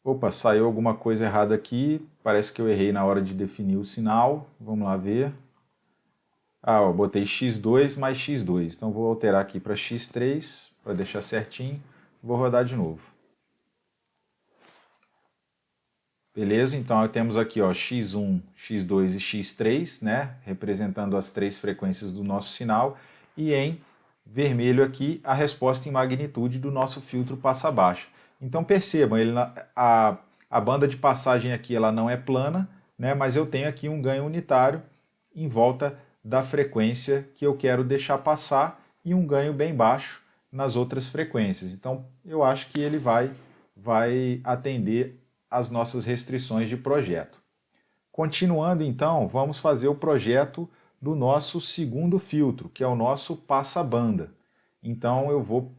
Opa, saiu alguma coisa errada aqui, parece que eu errei na hora de definir o sinal, vamos lá ver. Ah, ó, botei x2 mais x2, então vou alterar aqui para x3, para deixar certinho, vou rodar de novo. Beleza, então temos aqui ó, x1, x2 e x3, né, representando as três frequências do nosso sinal, e em vermelho aqui a resposta em magnitude do nosso filtro passa-baixa. Então percebam, a banda de passagem aqui ela não é plana, né, mas eu tenho aqui um ganho unitário em volta da frequência que eu quero deixar passar e um ganho bem baixo nas outras frequências. Então eu acho que ele vai atender as nossas restrições de projeto. Continuando então, vamos fazer o projeto do nosso segundo filtro, que é o nosso passa-banda. Então eu vou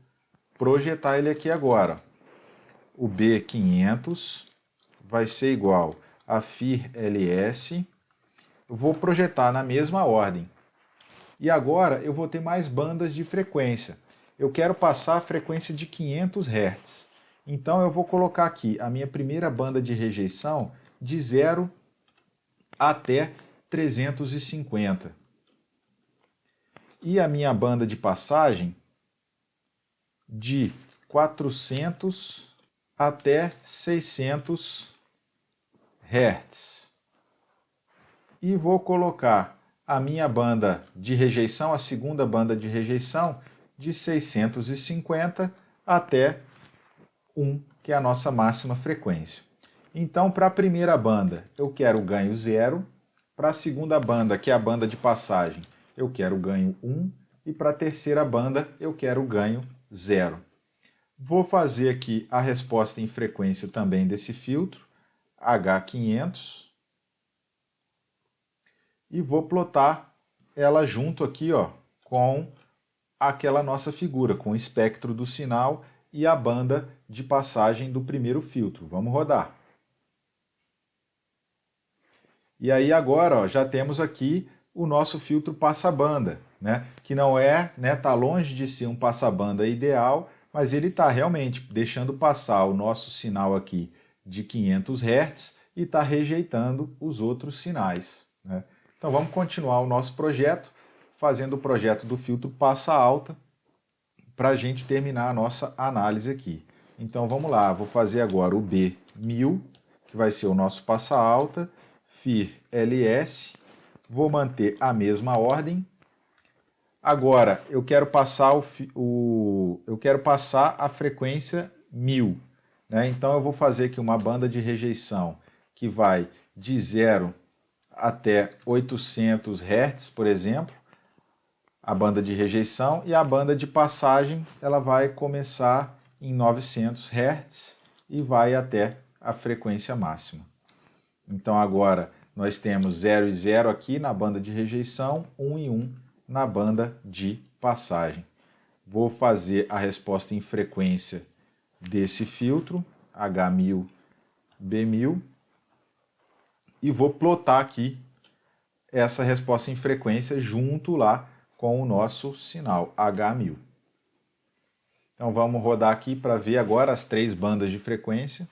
projetar ele aqui agora. O B500 vai ser igual a FIR-LS. Eu vou projetar na mesma ordem. E agora eu vou ter mais bandas de frequência. Eu quero passar a frequência de 500 Hz. Então eu vou colocar aqui a minha primeira banda de rejeição de 0 até 350. E a minha banda de passagem de 400 até 600 Hz. E vou colocar a minha banda de rejeição, a segunda banda de rejeição, de 650 até 1, que é a nossa máxima frequência. Então, para a primeira banda, eu quero ganho 0. Para a segunda banda, que é a banda de passagem, eu quero ganho 1. E para a terceira banda, eu quero ganho 0. Vou fazer aqui a resposta em frequência também desse filtro, H500. E vou plotar ela junto aqui, ó, com aquela nossa figura, com o espectro do sinal e a banda de passagem do primeiro filtro. Vamos rodar. E aí agora ó, já temos aqui o nosso filtro passa-banda, né? Que não é, né, tá longe de ser um passa-banda ideal, mas ele está realmente deixando passar o nosso sinal aqui de 500 Hz e está rejeitando os outros sinais, né? Então vamos continuar o nosso projeto, fazendo o projeto do filtro passa-alta, para a gente terminar a nossa análise aqui. Então vamos lá, vou fazer agora o B1000, que vai ser o nosso passa-alta, FIR-LS, vou manter a mesma ordem. Agora eu quero passar, a frequência 1000, né? Então eu vou fazer aqui uma banda de rejeição que vai de 0 até 800 Hz, por exemplo, a banda de rejeição, e a banda de passagem ela vai começar em 900 Hz e vai até a frequência máxima. Então agora nós temos 0 e 0 aqui na banda de rejeição, 1 e 1 na banda de passagem. Vou fazer a resposta em frequência desse filtro, H1000, B1000, e vou plotar aqui essa resposta em frequência junto lá com o nosso sinal H1000. Então vamos rodar aqui para ver agora as três bandas de frequência.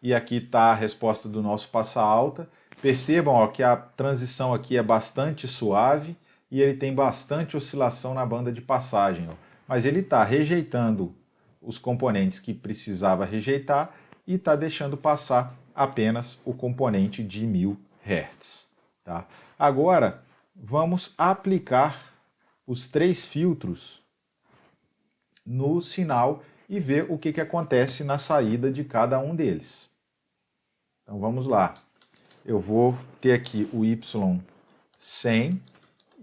E aqui está a resposta do nosso passa-alta. Percebam ó, que a transição aqui é bastante suave e ele tem bastante oscilação na banda de passagem. Ó. Mas ele está rejeitando os componentes que precisava rejeitar e está deixando passar apenas o componente de 1000 Hz. Tá? Agora, vamos aplicar os 3 filtros no sinal e ver o que acontece na saída de cada um deles. Então vamos lá. Eu vou ter aqui o Y100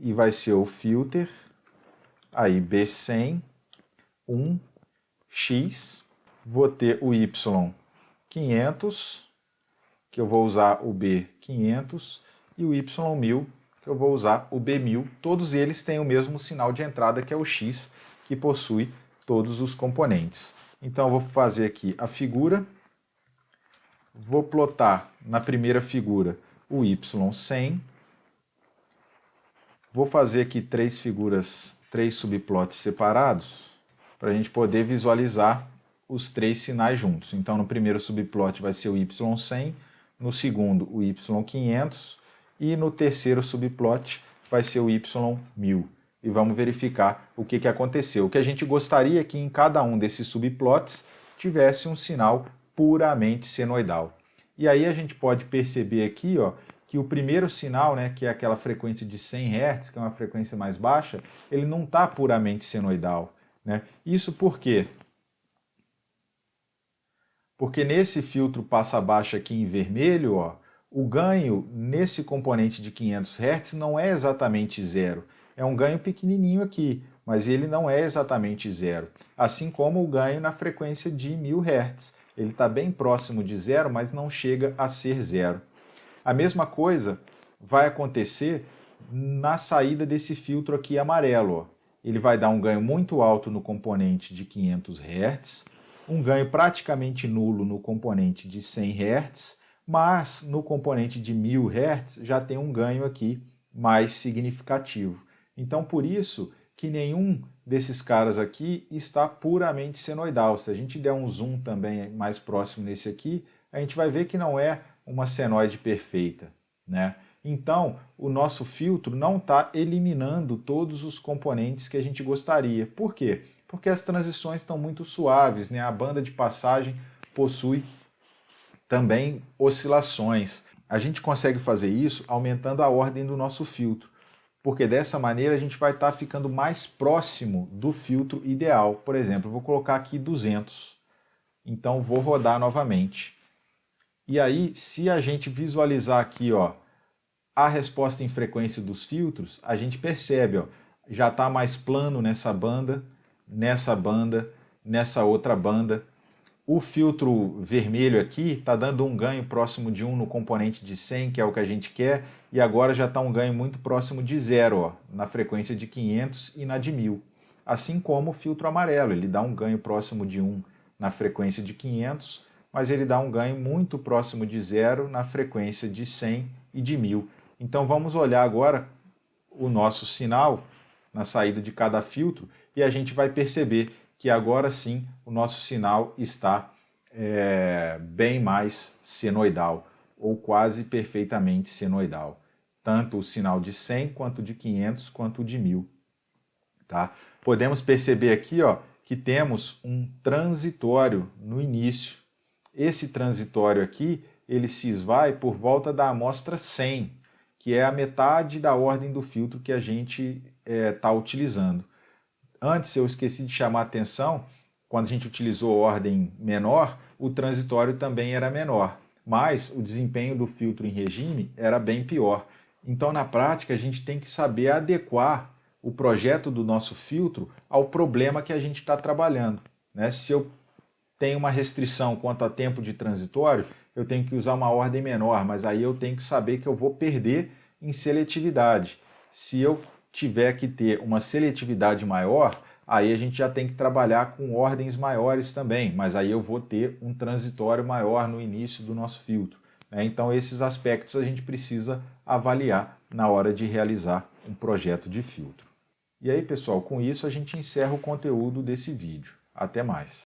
e vai ser o filter, aí B100, 1X, vou ter o Y500, que eu vou usar o B500, e o Y1000, que eu vou usar o B1000. Todos eles têm o mesmo sinal de entrada, que é o X, que possui todos os componentes. Então eu vou fazer aqui a figura, vou plotar na primeira figura o Y100, vou fazer aqui 3 figuras, 3 subplots separados, para a gente poder visualizar os 3 sinais juntos. Então no primeiro subplot vai ser o Y100, no segundo o Y500 e no terceiro subplot vai ser o Y1000. E vamos verificar o que aconteceu. O que a gente gostaria é que em cada um desses subplots tivesse um sinal puramente senoidal. E aí a gente pode perceber aqui ó, que o primeiro sinal, né, que é aquela frequência de 100 Hz, que é uma frequência mais baixa, ele não está puramente senoidal. Né? Isso por quê? Porque nesse filtro passa baixa aqui em vermelho, ó, o ganho nesse componente de 500 Hz não é exatamente zero. É um ganho pequenininho aqui, mas ele não é exatamente zero. Assim como o ganho na frequência de 1000 Hz. Ele está bem próximo de zero, mas não chega a ser zero. A mesma coisa vai acontecer na saída desse filtro aqui amarelo. Ó. Ele vai dar um ganho muito alto no componente de 500 Hz, um ganho praticamente nulo no componente de 100 Hz, mas no componente de 1000 Hz já tem um ganho aqui mais significativo. Então, por isso que nenhum desses caras aqui está puramente senoidal. Se a gente der um zoom também mais próximo nesse aqui, a gente vai ver que não é uma senoide perfeita. Né? Então, o nosso filtro não está eliminando todos os componentes que a gente gostaria. Por quê? Porque as transições estão muito suaves, né? A banda de passagem possui também oscilações. A gente consegue fazer isso aumentando a ordem do nosso filtro, porque dessa maneira a gente vai estar ficando mais próximo do filtro ideal. Por exemplo, eu vou colocar aqui 200, então vou rodar novamente. E aí, se a gente visualizar aqui ó, a resposta em frequência dos filtros, a gente percebe, ó, já está mais plano nessa banda, nessa outra banda. O filtro vermelho aqui está dando um ganho próximo de 1 no componente de 100, que é o que a gente quer, e agora já está um ganho muito próximo de 0, ó, na frequência de 500 e na de 1000. Assim como o filtro amarelo, ele dá um ganho próximo de 1 na frequência de 500, mas ele dá um ganho muito próximo de 0 na frequência de 100 e de 1000. Então vamos olhar agora o nosso sinal na saída de cada filtro e a gente vai perceber que agora sim o nosso sinal está bem mais senoidal, ou quase perfeitamente senoidal. Tanto o sinal de 100, quanto de 500, quanto de 1000. Tá? Podemos perceber aqui ó, que temos um transitório no início. Esse transitório aqui, ele se esvai por volta da amostra 100, que é a metade da ordem do filtro que a gente está utilizando. Antes eu esqueci de chamar a atenção, quando a gente utilizou ordem menor, o transitório também era menor, mas o desempenho do filtro em regime era bem pior. Então, na prática, a gente tem que saber adequar o projeto do nosso filtro ao problema que a gente está trabalhando. Né? Se eu tenho uma restrição quanto a tempo de transitório, eu tenho que usar uma ordem menor, mas aí eu tenho que saber que eu vou perder em seletividade. Se eu tiver que ter uma seletividade maior, aí a gente já tem que trabalhar com ordens maiores também, mas aí eu vou ter um transitório maior no início do nosso filtro. Né? Então esses aspectos a gente precisa avaliar na hora de realizar um projeto de filtro. E aí pessoal, com isso a gente encerra o conteúdo desse vídeo. Até mais!